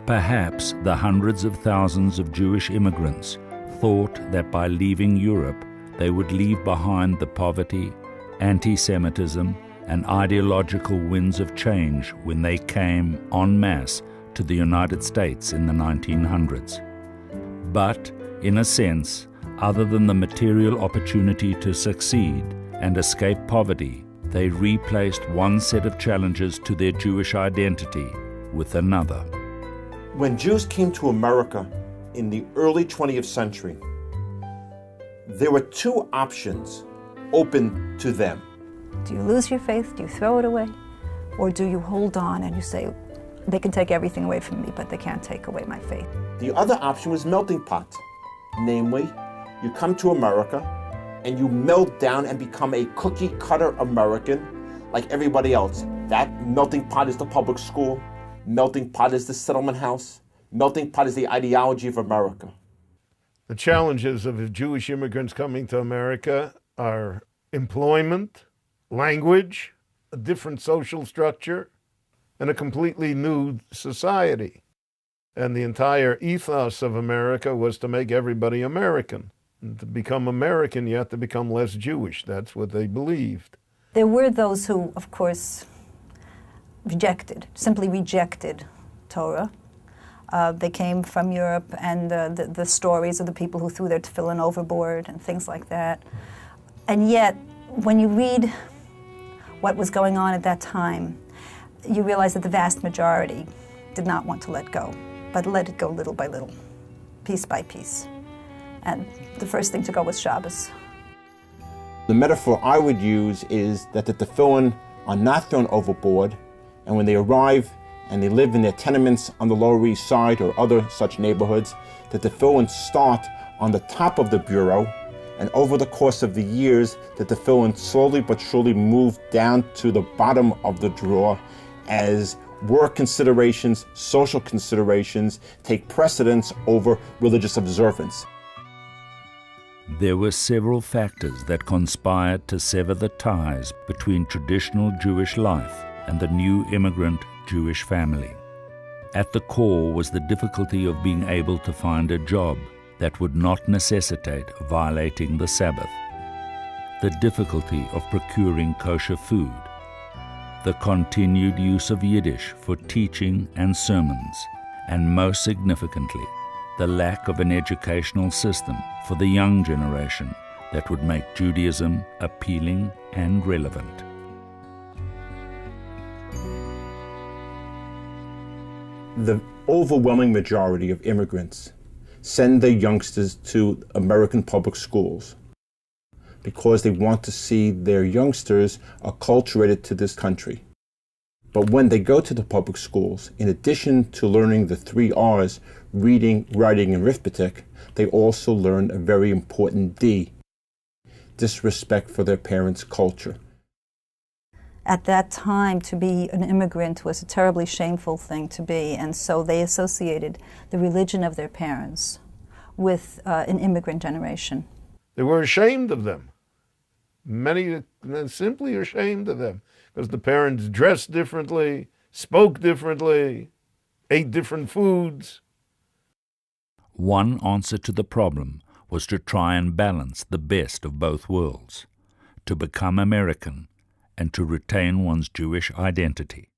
Perhaps the hundreds of thousands of Jewish immigrants thought that by leaving Europe they would leave behind the poverty, anti-Semitism, and ideological winds of change when they came en masse to the United States in the 1900s. But, in a sense, other than the material opportunity to succeed and escape poverty, they replaced one set of challenges to their Jewish identity with another. When Jews came to America in the early 20th century, there were two options open to them. Do you lose your faith? Do you throw it away? Or do you hold on and you say, they can take everything away from me, but they can't take away my faith? The other option was melting pot. Namely, you come to America and you melt down and become a cookie cutter American like everybody else. That melting pot is the public school. Melting pot is the settlement house. Melting pot is the ideology of America. The challenges of Jewish immigrants coming to America are employment, language, a different social structure, and a completely new society. And the entire ethos of America was to make everybody American. And to become American, you have to become less Jewish. That's what they believed. There were those who, of course, simply rejected Torah. They came from Europe, and the stories of the people who threw their tefillin overboard and things like that. And yet, when you read what was going on at that time, you realize that the vast majority did not want to let go, but let it go little by little, piece by piece. And the first thing to go was Shabbos. The metaphor I would use is that the tefillin are not thrown overboard, and when they arrive and they live in their tenements on the Lower East Side or other such neighborhoods, the tefillin start on the top of the bureau, and over the course of the years, the tefillin slowly but surely move down to the bottom of the drawer as work considerations, social considerations take precedence over religious observance. There were several factors that conspired to sever the ties between traditional Jewish life and the new immigrant Jewish family. At the core was the difficulty of being able to find a job that would not necessitate violating the Sabbath, the difficulty of procuring kosher food, the continued use of Yiddish for teaching and sermons, and most significantly, the lack of an educational system for the young generation that would make Judaism appealing and relevant. The overwhelming majority of immigrants send their youngsters to American public schools because they want to see their youngsters acculturated to this country. But when they go to the public schools, in addition to learning the 3 R's, reading, writing, and arithmetic, they also learn a very important D, disrespect for their parents' culture. At that time, to be an immigrant was a terribly shameful thing to be, and so they associated the religion of their parents with an immigrant generation. They were ashamed of them. Many simply ashamed of them because the parents dressed differently, spoke differently, ate different foods. One answer to the problem was to try and balance the best of both worlds, to become American and to retain one's Jewish identity.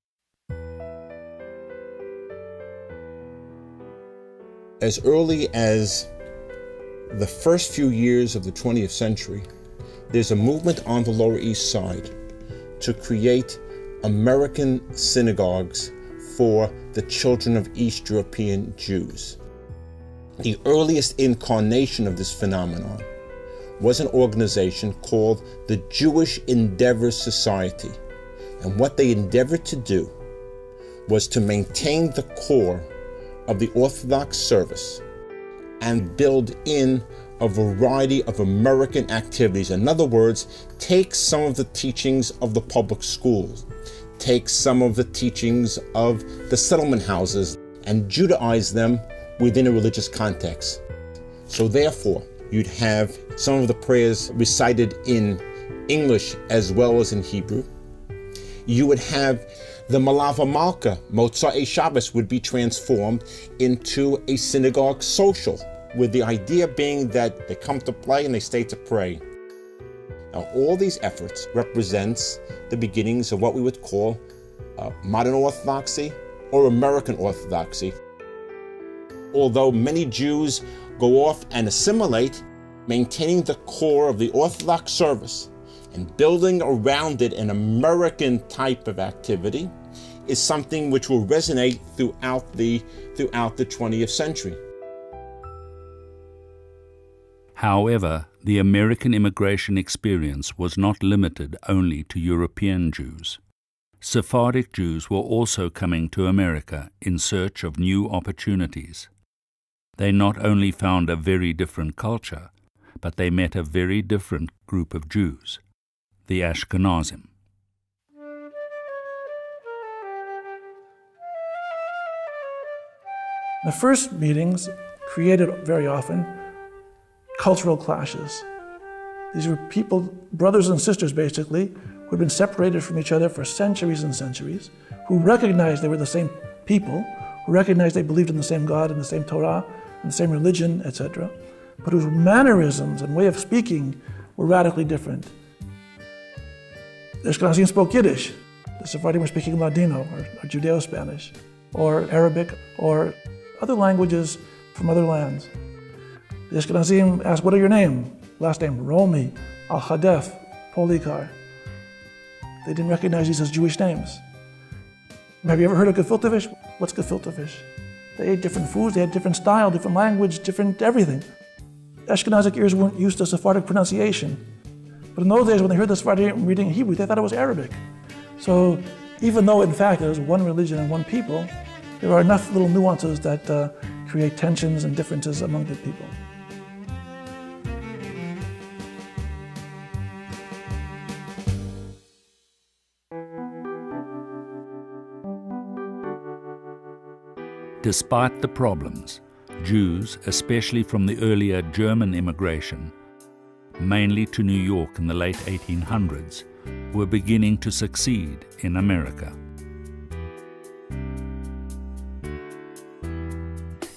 As early as the first few years of the 20th century, there's a movement on the Lower East Side to create American synagogues for the children of East European Jews. The earliest incarnation of this phenomenon was an organization called the Jewish Endeavor Society. And what they endeavored to do was to maintain the core of the Orthodox service and build in a variety of American activities. In other words, take some of the teachings of the public schools, take some of the teachings of the settlement houses, and Judaize them within a religious context. So therefore, you'd have some of the prayers recited in English as well as in Hebrew. You would have the Malava Malka, Motzai Shabbos, would be transformed into a synagogue social, with the idea being that they come to play and they stay to pray. Now, all these efforts represents the beginnings of what we would call modern Orthodoxy or American Orthodoxy. Although many Jews go off and assimilate, maintaining the core of the Orthodox service and building around it an American type of activity is something which will resonate throughout the 20th century. However, the American immigration experience was not limited only to European Jews. Sephardic Jews were also coming to America in search of new opportunities. They not only found a very different culture, but they met a very different group of Jews, the Ashkenazim. The first meetings created very often cultural clashes. These were people, brothers and sisters basically, who had been separated from each other for centuries and centuries, who recognized they were the same people, who recognized they believed in the same God and the same Torah and the same religion, etc., but whose mannerisms and way of speaking were radically different. The Ashkenazim spoke Yiddish. The Sephardim were speaking Ladino or Judeo-Spanish or Arabic or other languages from other lands. The Ashkenazim asked, "What are your name?" Last name, Romi, Al-Khadef, Polikar. They didn't recognize these as Jewish names. Have you ever heard of gefilte fish? What's gefilte fish? They ate different foods, they had different style, different language, different everything. Ashkenazic ears weren't used to Sephardic pronunciation. But in those days, when they heard the Sephardim reading Hebrew, they thought it was Arabic. So even though, in fact, there was one religion and one people, there are enough little nuances that create tensions and differences among the people. Despite the problems, Jews, especially from the earlier German immigration, mainly to New York in the late 1800s, were beginning to succeed in America.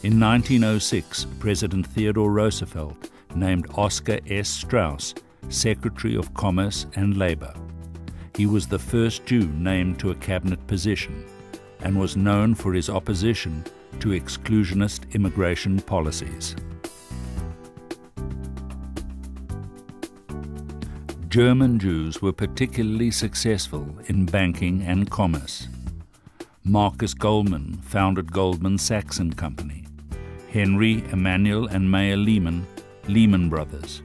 In 1906, President Theodore Roosevelt named Oscar S. Strauss Secretary of Commerce and Labor. He was the first Jew named to a cabinet position and was known for his opposition to exclusionist immigration policies. German Jews were particularly successful in banking and commerce. Marcus Goldman founded Goldman Sachs and Company. Henry, Emanuel, and Mayer Lehman, Lehman Brothers.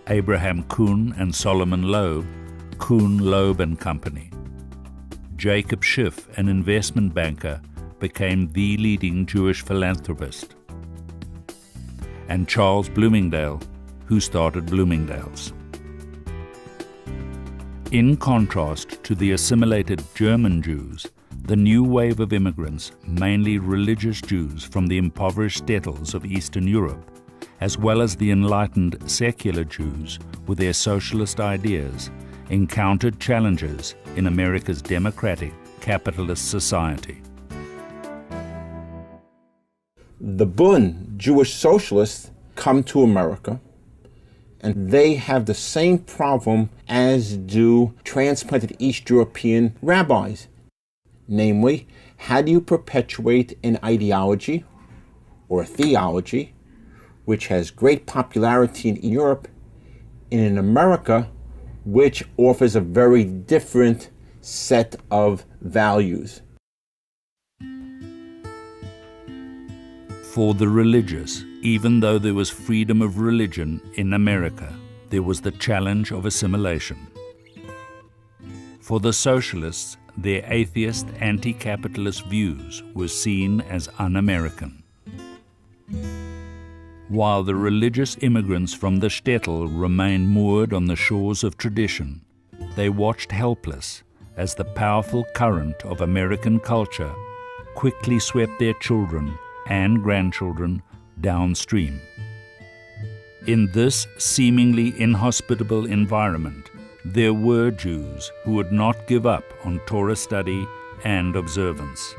Abraham Kuhn and Solomon Loeb, Kuhn, Loeb and Company. Jacob Schiff, an investment banker, became the leading Jewish philanthropist. And Charles Bloomingdale, who started Bloomingdale's. In contrast to the assimilated German Jews, the new wave of immigrants, mainly religious Jews from the impoverished shtetls of Eastern Europe, as well as the enlightened secular Jews with their socialist ideas, encountered challenges in America's democratic, capitalist society. The Bund, Jewish socialists, come to America, and they have the same problem as do transplanted East European rabbis. Namely, how do you perpetuate an ideology or a theology which has great popularity in Europe and in America, which offers a very different set of values? For the religious, even though there was freedom of religion in America, there was the challenge of assimilation. For the socialists, their atheist, anti-capitalist views were seen as un-American. While the religious immigrants from the shtetl remained moored on the shores of tradition, they watched helpless as the powerful current of American culture quickly swept their children and grandchildren downstream. In this seemingly inhospitable environment, there were Jews who would not give up on Torah study and observance.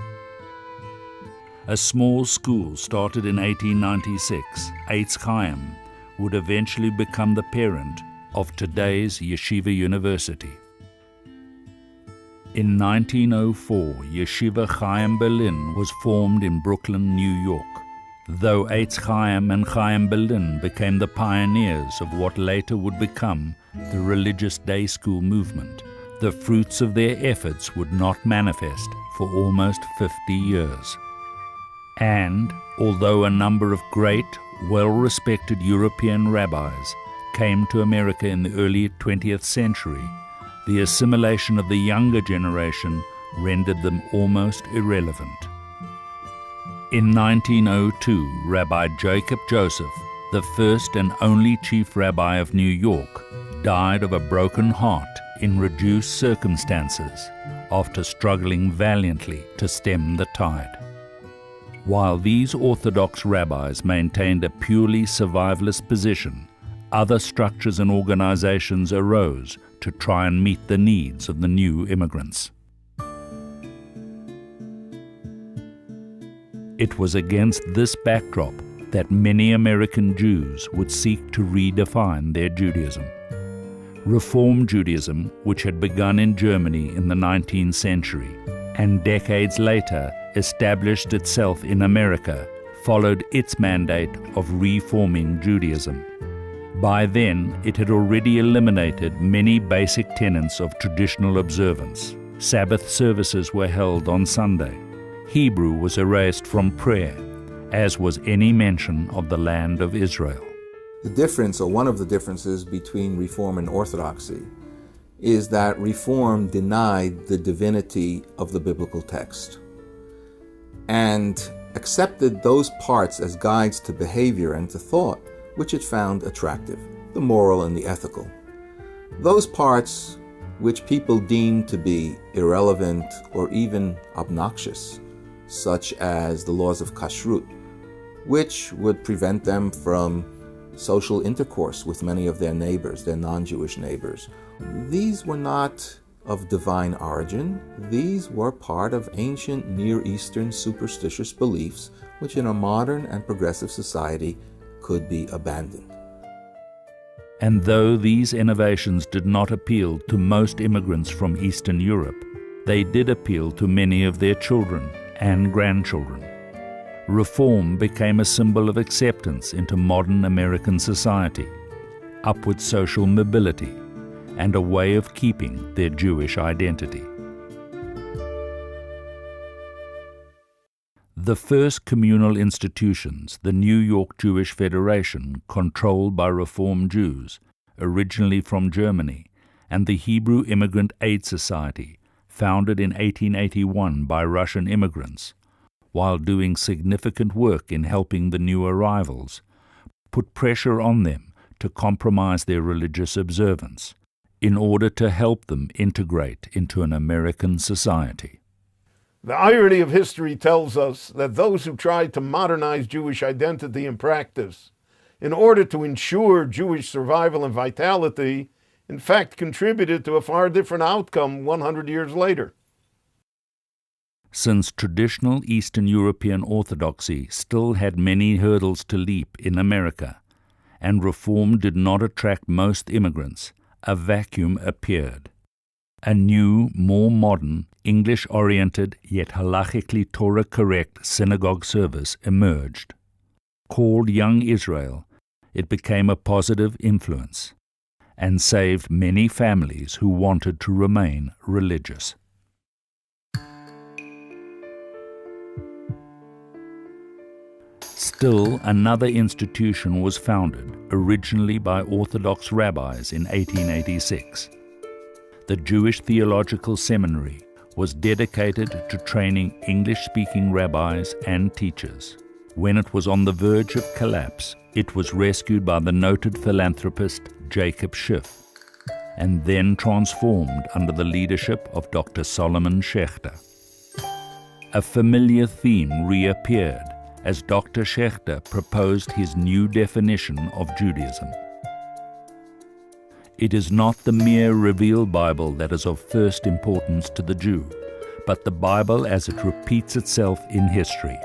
A small school started in 1896, Eitz Chaim, would eventually become the parent of today's Yeshiva University. In 1904, Yeshiva Chaim Berlin was formed in Brooklyn, New York. Though Eitz Chaim and Chaim Berlin became the pioneers of what later would become the religious day school movement, the fruits of their efforts would not manifest for almost 50 years. And although a number of great, well-respected European rabbis came to America in the early 20th century, the assimilation of the younger generation rendered them almost irrelevant. In 1902, Rabbi Jacob Joseph, the first and only chief rabbi of New York, died of a broken heart in reduced circumstances after struggling valiantly to stem the tide. While these Orthodox rabbis maintained a purely survivalist position, other structures and organizations arose to try and meet the needs of the new immigrants. It was against this backdrop that many American Jews would seek to redefine their Judaism. Reform Judaism, which had begun in Germany in the 19th century and decades later established itself in America, followed its mandate of reforming Judaism. By then, it had already eliminated many basic tenets of traditional observance. Sabbath services were held on Sunday. Hebrew was erased from prayer, as was any mention of the land of Israel. The difference, or one of the differences between Reform and Orthodoxy, is that Reform denied the divinity of the biblical text and accepted those parts as guides to behavior and to thought which it found attractive, the moral and the ethical. Those parts which people deemed to be irrelevant or even obnoxious, such as the laws of kashrut, which would prevent them from social intercourse with many of their neighbors, their non-Jewish neighbors. These were not of divine origin. These were part of ancient Near Eastern superstitious beliefs which in a modern and progressive society could be abandoned. And though these innovations did not appeal to most immigrants from Eastern Europe, they did appeal to many of their children and grandchildren. Reform became a symbol of acceptance into modern American society, upward social mobility, and a way of keeping their Jewish identity. The first communal institutions, the New York Jewish Federation, controlled by Reform Jews, originally from Germany, and the Hebrew Immigrant Aid Society, founded in 1881 by Russian immigrants, while doing significant work in helping the new arrivals, put pressure on them to compromise their religious observance in order to help them integrate into an American society. The irony of history tells us that those who tried to modernize Jewish identity and practice in order to ensure Jewish survival and vitality, in fact, contributed to a far different outcome 100 years later. since traditional Eastern European orthodoxy still had many hurdles to leap in America, and reform did not attract most immigrants, a vacuum appeared. A new, more modern, English-oriented yet halachically Torah-correct synagogue service emerged. Called Young Israel, it became a positive influence and saved many families who wanted to remain religious. Still, another institution was founded, originally by Orthodox rabbis in 1886. The Jewish Theological Seminary was dedicated to training English-speaking rabbis and teachers. When it was on the verge of collapse, it was rescued by the noted philanthropist Jacob Schiff, and then transformed under the leadership of Dr. Solomon Schechter. A familiar theme reappeared as Dr. Schechter proposed his new definition of Judaism. It is not the mere revealed Bible that is of first importance to the Jew, but the Bible as it repeats itself in history.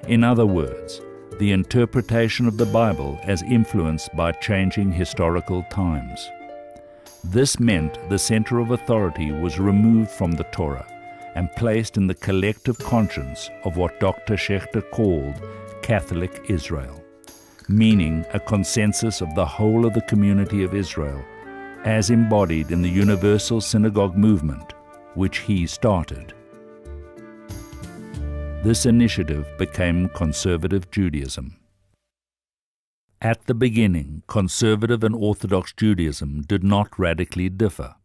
In other words, the interpretation of the Bible as influenced by changing historical times. This meant the center of authority was removed from the Torah and placed in the collective conscience of what Dr. Schechter called Catholic Israel, meaning a consensus of the whole of the community of Israel, as embodied in the Universal Synagogue movement, which he started. This initiative became Conservative Judaism. At the beginning, Conservative and Orthodox Judaism did not radically differ.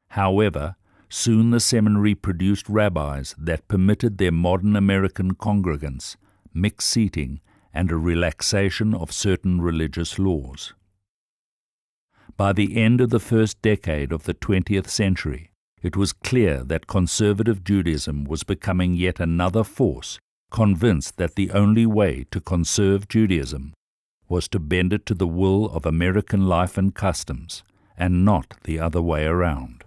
However, soon the seminary produced rabbis that permitted their modern American congregants mixed seating and a relaxation of certain religious laws. By the end of the first decade of the 20th century, it was clear that Conservative Judaism was becoming yet another force, convinced that the only way to conserve Judaism was to bend it to the will of American life and customs, and not the other way around.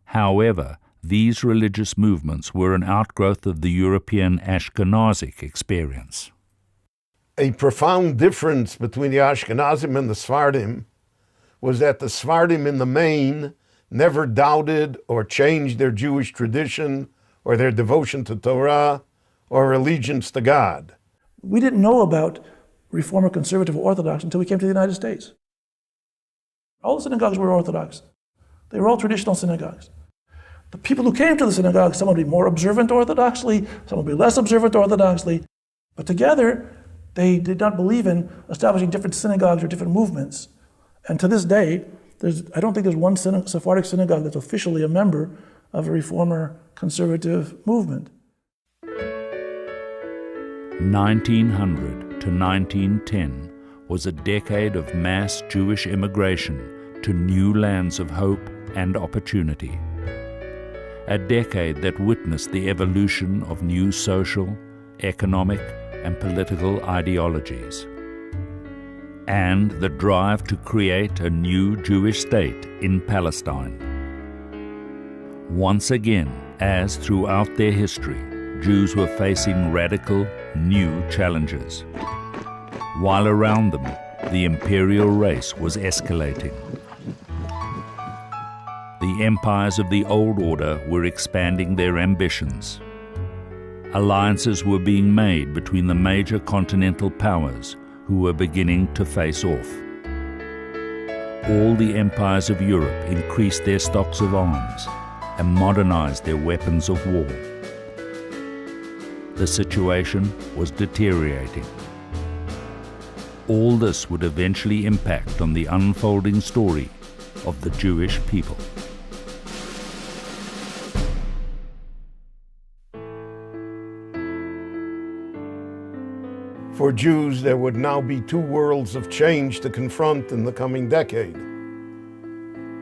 However, these religious movements were an outgrowth of the European Ashkenazic experience. A profound difference between the Ashkenazim and the Sephardim was that the Sephardim in the main never doubted or changed their Jewish tradition or their devotion to Torah or allegiance to God. We didn't know about Reform or Conservative or Orthodox until we came to the United States. All the synagogues were Orthodox. They were all traditional synagogues. The people who came to the synagogue, some would be more observant orthodoxly, some would be less observant orthodoxly, but together they did not believe in establishing different synagogues or different movements. And to this day, I don't think there's one Sephardic synagogue that's officially a member of a Reformer Conservative movement. 1900 to 1910 was a decade of mass Jewish immigration to new lands of hope and opportunity. A decade that witnessed the evolution of new social, economic, and political ideologies, and the drive to create a new Jewish state in Palestine. Once again, as throughout their history, Jews were facing radical, new challenges, while around them, the imperial race was escalating. The empires of the old order were expanding their ambitions. Alliances were being made between the major continental powers who were beginning to face off. All the empires of Europe increased their stocks of arms and modernized their weapons of war. The situation was deteriorating. All this would eventually impact on the unfolding story of the Jewish people. For Jews, there would now be two worlds of change to confront in the coming decade.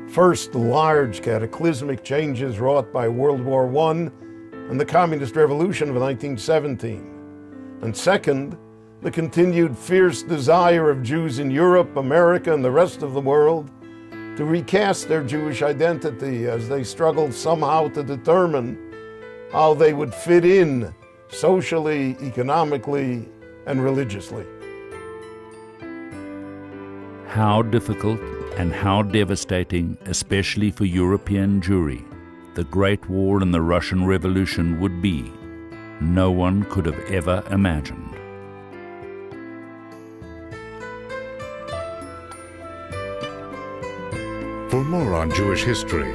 First, the large cataclysmic changes wrought by World War I and the Communist Revolution of 1917. And second, the continued fierce desire of Jews in Europe, America, and the rest of the world to recast their Jewish identity as they struggled somehow to determine how they would fit in socially, economically, and religiously. How difficult and how devastating, especially for European Jewry, the Great War and the Russian Revolution would be, no one could have ever imagined. For more on Jewish history,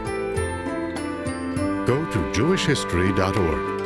go to jewishhistory.org.